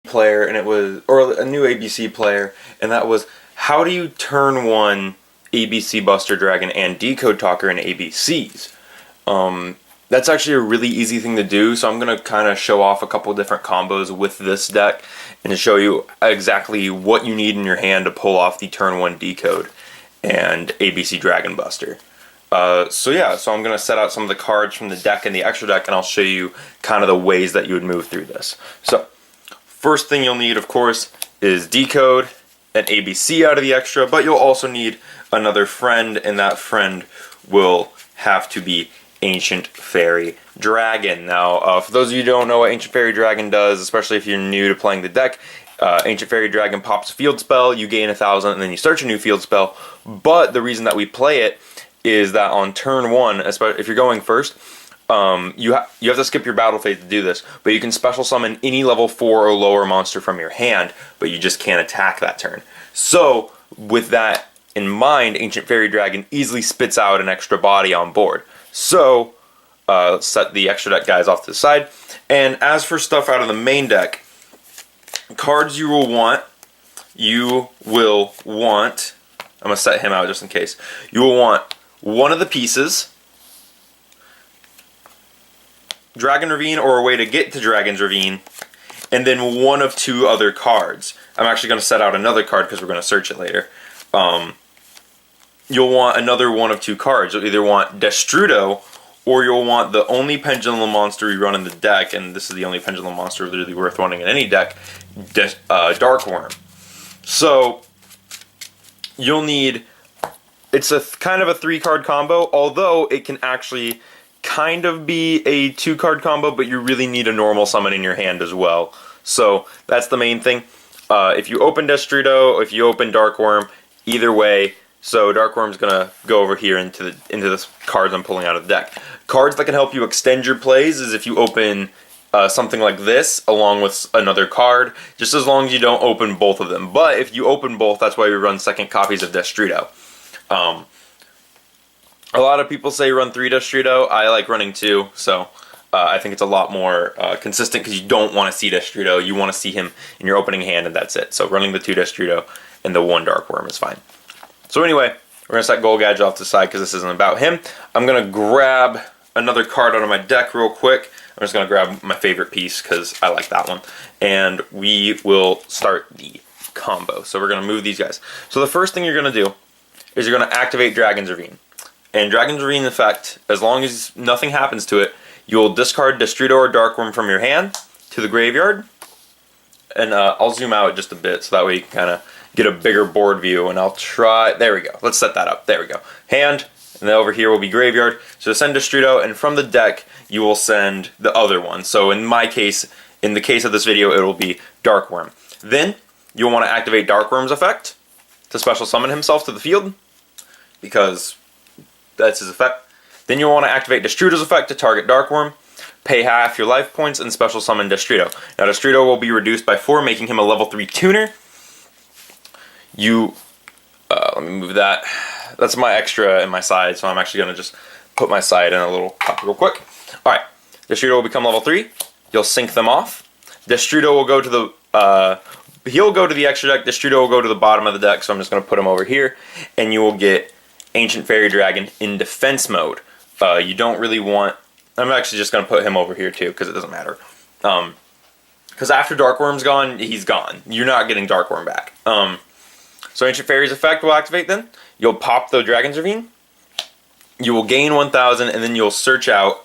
player, and it was, or a new ABC player, and that was, how do you turn one ABC Buster Dragon and Decode Talker in ABCs? That's actually a really easy thing to do, so I'm going to kind of show off a couple different combos with this deck and to show you exactly what you need in your hand to pull off the turn 1 Decode and ABC Dragon Buster. So I'm going to set out some of the cards from the deck and the extra deck, and I'll show you kind of the ways that you would move through this. So, first thing you'll need, of course, is Decode and ABC out of the extra, but you'll also need another friend, and that friend will have to be Ancient Fairy Dragon. Now, for those of you who don't know what Ancient Fairy Dragon does, especially if you're new to playing the deck, Ancient Fairy Dragon pops a field spell, you gain 1,000, and then you search a new field spell. But the reason that we play it is that on turn 1, especially if you're going first, you have to skip your battle phase to do this, but you can special summon any level 4 or lower monster from your hand, but you just can't attack that turn. So, with that in mind, Ancient Fairy Dragon easily spits out an extra body on board. So, set the extra deck guys off to the side. And as for stuff out of the main deck, cards you will want, I'm going to set him out just in case. You will want one of the pieces, Dragon Ravine or a way to get to Dragon's Ravine, and then one of 2 other cards. I'm actually going to set out another card because we're going to search it later. You'll want another one of 2 cards. You'll either want Destrudo, or you'll want the only Pendulum monster you run in the deck, and this is the only Pendulum monster really worth running in any deck, Dark Worm. So, you'll need, it's a kind of a 3-card combo, although it can actually kind of be a 2-card combo, but you really need a normal summon in your hand as well. So, that's the main thing. If you open Destrudo, if you open Dark Worm, either way, so Dark Worm's gonna go over here into this cards I'm pulling out of the deck. Cards that can help you extend your plays is if you open something like this along with another card, just as long as you don't open both of them. But if you open both, that's why we run second copies of Destrudo. A lot of people say run 3 Destrudo. I like running 2, so I think it's a lot more consistent because you don't want to see Destrudo. You want to see him in your opening hand, and that's it. So running the 2 Destrudo and the 1 Dark Worm is fine. So anyway, we're going to set Gold Gadget off to the side because this isn't about him. I'm going to grab another card out of my deck real quick. I'm just going to grab my favorite piece because I like that one. And we will start the combo. So we're going to move these guys. So the first thing you're going to do is you're going to activate Dragon's Ravine. And Dragon's Ravine effect, as long as nothing happens to it, you'll discard Destrudo or Dark Worm from your hand to the graveyard. And I'll zoom out just a bit so that way you can kind of get a bigger board view, and I'll try, there we go, let's set that up, there we go. Hand, and then over here will be graveyard, so send Destrudo, and from the deck, you will send the other one. So in my case, in the case of this video, it will be Dark Worm. Then, you'll want to activate Dark Worm's effect to special summon himself to the field, because that's his effect. Then you'll want to activate Destrudo's effect to target Dark Worm, pay half your life points, and special summon Destrudo. Now Destrudo will be reduced by 4, making him a level 3 tuner. Let me move that. That's my extra in my side, so I'm actually going to just put my side in a little cup real quick. Alright, Destrudo will become level 3. You'll sync them off. Destrudo will go to the, he'll go to the extra deck. Destrudo will go to the bottom of the deck, so I'm just going to put him over here. And you will get Ancient Fairy Dragon in defense mode. You don't really want, I'm actually just going to put him over here too, because it doesn't matter. Because after Dark Worm's gone, he's gone. You're not getting Dark Worm back. So Ancient Fairy's effect will activate then. You'll pop the Dragon's Ravine. You will gain 1,000, and then you'll search out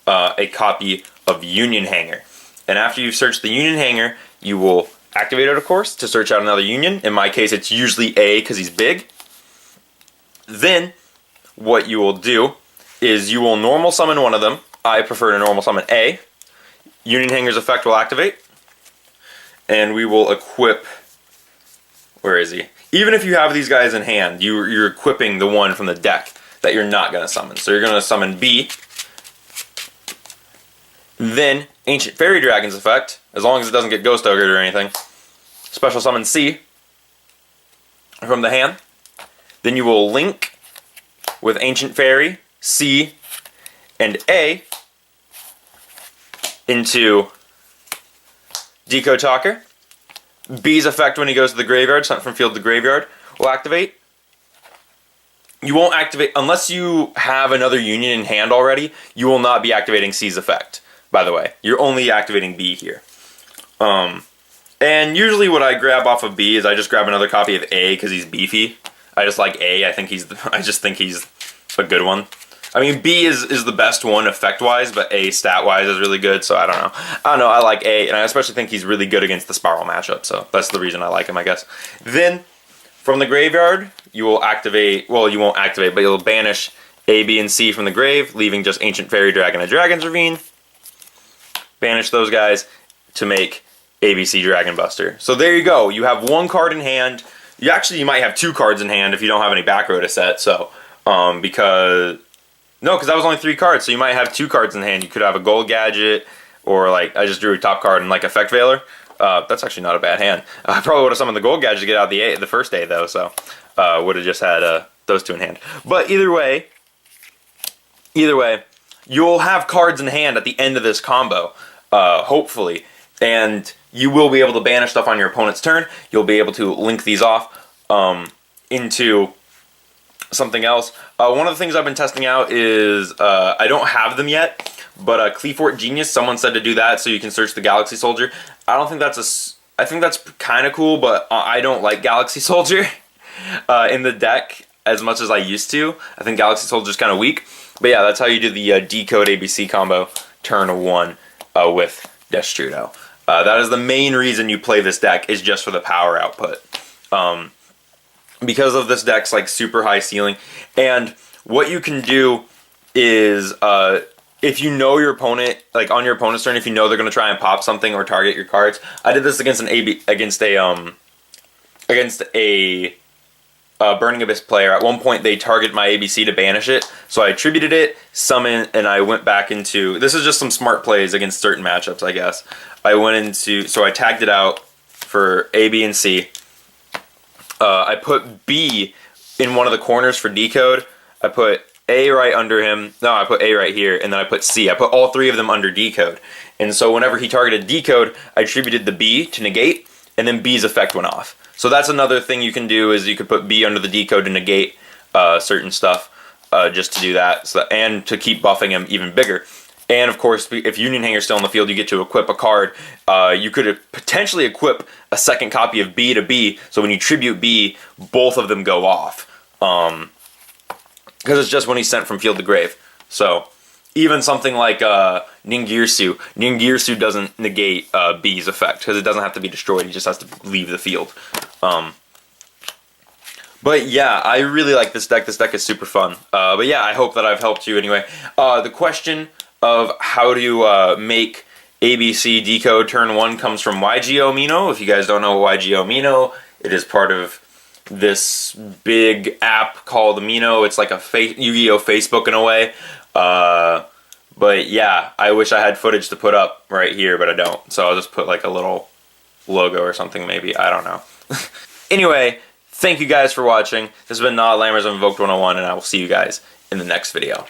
a copy of Union Hanger. And after you've searched the Union Hanger, you will activate it, of course, to search out another Union. In my case, it's usually A because he's big. Then, what you will do is you will normal summon one of them. I prefer to normal summon A. Union Hanger's effect will activate. And we will equip... Where is he? Even if you have these guys in hand, you're equipping the one from the deck that you're not going to summon. So you're going to summon B. Then, Ancient Fairy Dragon's effect, as long as it doesn't get Ghost Ogre or anything. Special summon C from the hand. Then you will link with Ancient Fairy, C, and A into Decode Talker. B's effect when he goes to the graveyard, sent from field to graveyard, will activate. You won't activate, unless you have another union in hand already, you will not be activating C's effect, by the way. You're only activating B here. And usually what I grab off of B is I just grab another copy of A because he's beefy. I just like A. I just think he's a good one. I mean, B is the best one effect-wise, but A stat-wise is really good, so I don't know. I like A, and I especially think he's really good against the Spiral matchup, so that's the reason I like him, I guess. Then, from the graveyard, you will activate, well, you won't activate, but you'll banish A, B, and C from the grave, leaving just Ancient Fairy Dragon and Dragon's Ravine. Banish those guys to make ABC Dragon Buster. So there you go. You have one card in hand. You might have two cards in hand if you don't have any back row to set, so, because that was only 3 cards, so you might have 2 cards in hand. You could have a Gold Gadget, or like, I just drew a top card and like Effect Veiler. That's actually not a bad hand. I probably would have summoned the Gold Gadget to get out the first A though, so would have just had those 2 in hand. But either way, you'll have cards in hand at the end of this combo, hopefully, and you will be able to banish stuff on your opponent's turn. You'll be able to link these off into something else. One of the things I've been testing out is, I don't have them yet, but Cleafort Genius, someone said to do that so you can search the Galaxy Soldier. I don't think I think that's kind of cool, but I don't like Galaxy Soldier in the deck as much as I used to. I think Galaxy Soldier's kind of weak. But yeah, that's how you do the Decode ABC combo turn 1 with Destrudo. That is the main reason you play this deck, is just for the power output. Because of this deck's like super high ceiling. And what you can do is, if you know your opponent, like on your opponent's turn, if you know they're going to try and pop something or target your cards. I did this against a Burning Abyss player. At one point they targeted my ABC to banish it, so I attributed it, summoned, and I went back into, this is just some smart plays against certain matchups, I guess. So I tagged it out for A, B, and C. I put B in one of the corners for Decode. I put A right under him. No, I put A right here, and then I put C. I put all 3 of them under Decode. And so whenever he targeted Decode, I attributed the B to negate, and then B's effect went off. So that's another thing you can do, is you could put B under the Decode to negate certain stuff, just to do that, and to keep buffing him even bigger. And of course, if Union Hanger's still on the field, you get to equip a card. You could potentially equip a second copy of B to B, so when you tribute B, both of them go off. Because it's just when he's sent from field to grave. So even something like Ningirsu doesn't negate B's effect, because it doesn't have to be destroyed, he just has to leave the field. But yeah, I really like this deck. This deck is super fun. But yeah, I hope that I've helped you anyway. The question of how to make ABC Decode turn 1 comes from YGO Mino. If you guys don't know YGO Mino, it is part of this big app called Mino. It's like a Yu-Gi-Oh! Facebook in a way. But yeah, I wish I had footage to put up right here, but I don't. So I'll just put like a little logo or something maybe. I don't know. Anyway, thank you guys for watching. This has been Lammers of Invoked 101, and I will see you guys in the next video.